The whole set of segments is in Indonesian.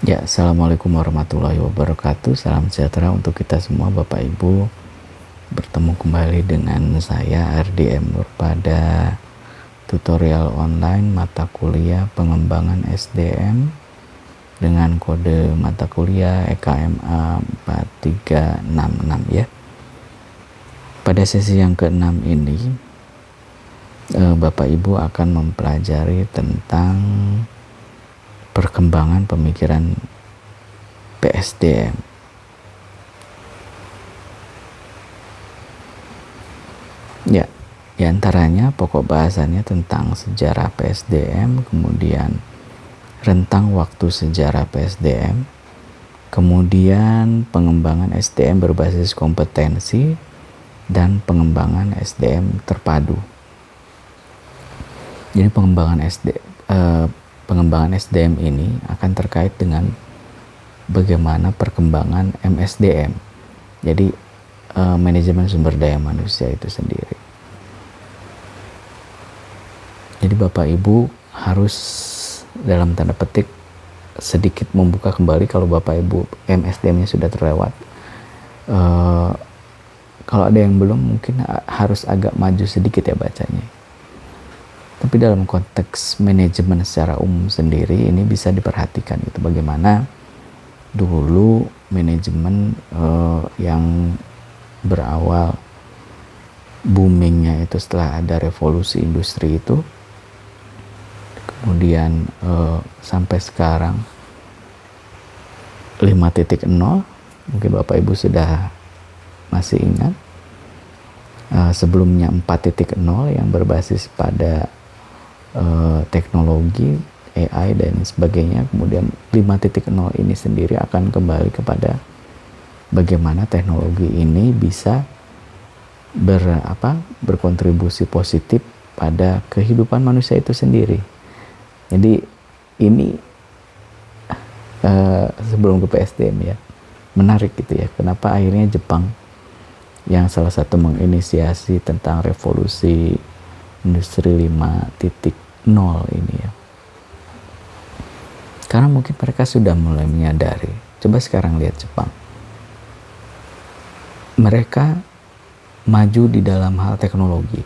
Ya, Assalamualaikum warahmatullahi wabarakatuh. Salam sejahtera untuk kita semua, Bapak Ibu. Bertemu kembali dengan saya, RDM Nur, pada tutorial online mata kuliah pengembangan SDM dengan kode mata kuliah EKMA 4366 ya. Pada sesi yang ke-6 ini, Bapak Ibu akan mempelajari tentang perkembangan pemikiran PSDM. Ya, diantaranya pokok bahasannya tentang sejarah PSDM, kemudian rentang waktu sejarah PSDM, kemudian pengembangan SDM berbasis kompetensi, dan pengembangan SDM terpadu. Jadi pengembangan SDM ini akan terkait dengan bagaimana perkembangan MSDM. Jadi manajemen sumber daya manusia itu sendiri. Jadi Bapak Ibu harus dalam tanda petik sedikit membuka kembali kalau Bapak Ibu MSDM-nya sudah terlewat. Kalau ada yang belum, mungkin harus agak maju sedikit ya bacanya. Tapi dalam konteks manajemen secara umum sendiri ini bisa diperhatikan gitu, bagaimana dulu manajemen yang berawal boomingnya itu setelah ada revolusi industri itu, kemudian sampai sekarang 5.0, mungkin Bapak Ibu sudah masih ingat. Sebelumnya 4.0 yang berbasis pada teknologi AI dan sebagainya. Kemudian 5.0 ini sendiri akan kembali kepada bagaimana teknologi ini bisa berkontribusi positif pada kehidupan manusia itu sendiri. Jadi ini sebelum ke PSDM ya, menarik gitu ya, kenapa akhirnya Jepang yang salah satu menginisiasi tentang revolusi industri 5.0 ini ya, karena mungkin mereka sudah mulai menyadari. Coba sekarang lihat Jepang, mereka maju di dalam hal teknologi,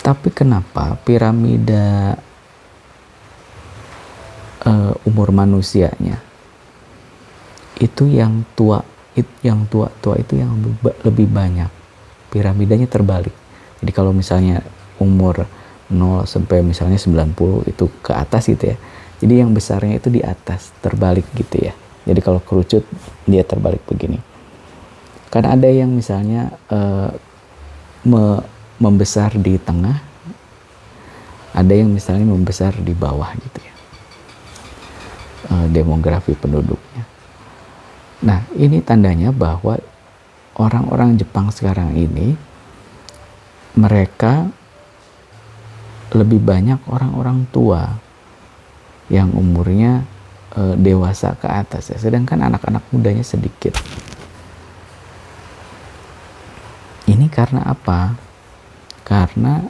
tapi kenapa piramida umur manusianya itu yang tua itu yang lebih banyak, piramidanya terbalik. Jadi kalau misalnya umur 0 sampai misalnya 90 itu ke atas gitu ya, jadi yang besarnya itu di atas, terbalik gitu ya. Jadi kalau kerucut dia terbalik begini. Karena ada yang misalnya membesar di tengah, ada yang misalnya membesar di bawah gitu ya, demografi penduduknya. Nah, ini tandanya bahwa orang-orang Jepang sekarang ini, mereka lebih banyak orang-orang tua yang umurnya dewasa ke atas ya, sedangkan anak-anak mudanya sedikit. Ini karena apa? Karena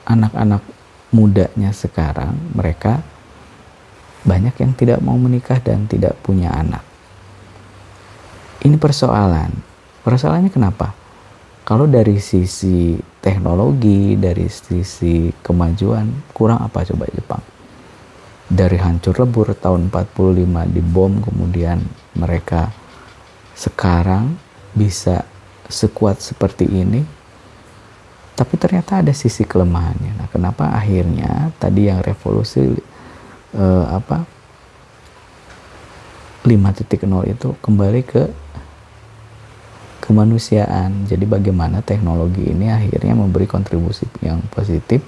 anak-anak mudanya sekarang mereka banyak yang tidak mau menikah dan tidak punya anak. Ini persoalannya kenapa? Kalau dari sisi teknologi, dari sisi kemajuan, kurang apa coba Jepang? Dari hancur lebur tahun 45 dibom, kemudian mereka sekarang bisa sekuat seperti ini, tapi ternyata ada sisi kelemahannya. Nah, kenapa akhirnya tadi yang revolusi 5.0 itu kembali ke kemanusiaan. Jadi bagaimana teknologi ini akhirnya memberi kontribusi yang positif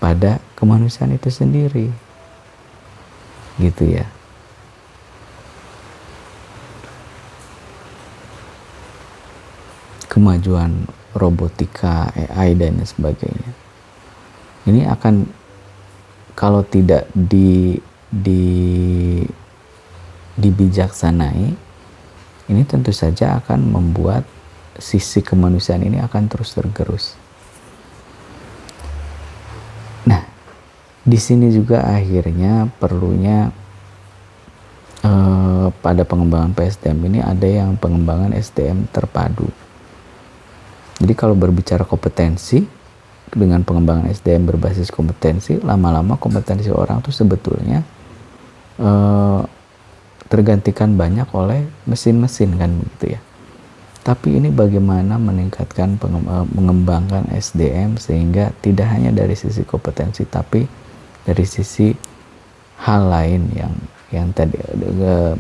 pada kemanusiaan itu sendiri, gitu ya. Kemajuan robotika, AI dan sebagainya, ini akan, kalau tidak dibijaksanai, ini tentu saja akan membuat sisi kemanusiaan ini akan terus tergerus. Nah, di sini juga akhirnya perlunya pada pengembangan PSDM ini ada yang pengembangan SDM terpadu. Jadi kalau berbicara kompetensi, dengan pengembangan SDM berbasis kompetensi, lama-lama kompetensi orang tuh sebetulnya tergantikan banyak oleh mesin-mesin kan begitu ya. Tapi ini bagaimana meningkatkan mengembangkan SDM sehingga tidak hanya dari sisi kompetensi tapi dari sisi hal lain yang tadi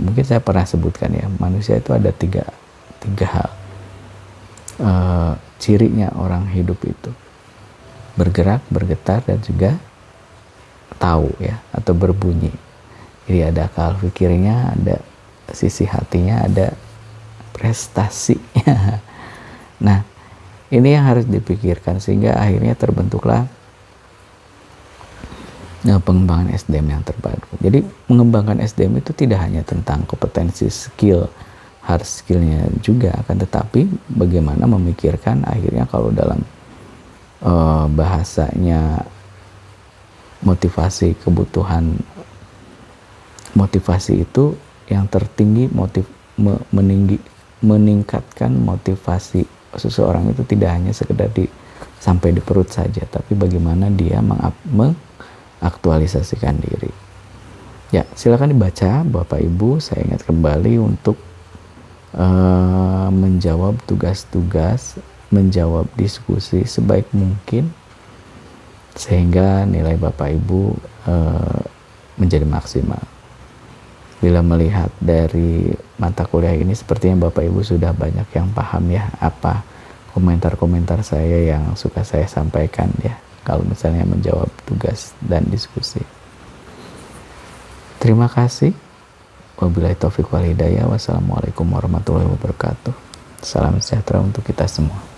mungkin saya pernah sebutkan ya, manusia itu ada tiga hal cirinya orang hidup itu: bergerak, bergetar, dan juga tahu ya, atau berbunyi. Jadi ada akal pikirnya, ada sisi hatinya, ada prestasi. Nah, ini yang harus dipikirkan sehingga akhirnya terbentuklah pengembangan SDM yang terpadu. Jadi mengembangkan SDM itu tidak hanya tentang kompetensi, skill, hard skillnya juga, akan tetapi bagaimana memikirkan akhirnya kalau dalam bahasanya motivasi, kebutuhan motivasi itu yang tertinggi meningkatkan motivasi seseorang itu tidak hanya sekedar sampai di perut saja, tapi bagaimana dia mengaktualisasikan diri. Ya, silakan dibaca Bapak Ibu. Saya ingat kembali untuk menjawab tugas-tugas, menjawab diskusi sebaik mungkin sehingga nilai Bapak Ibu menjadi maksimal. Bila melihat dari mata kuliah ini, sepertinya Bapak Ibu sudah banyak yang paham ya apa komentar-komentar saya yang suka saya sampaikan ya, kalau misalnya menjawab tugas dan diskusi. Terima kasih. Wabillahi taufiq wal hidayah. Wassalamualaikum warahmatullahi wabarakatuh. Salam sejahtera untuk kita semua.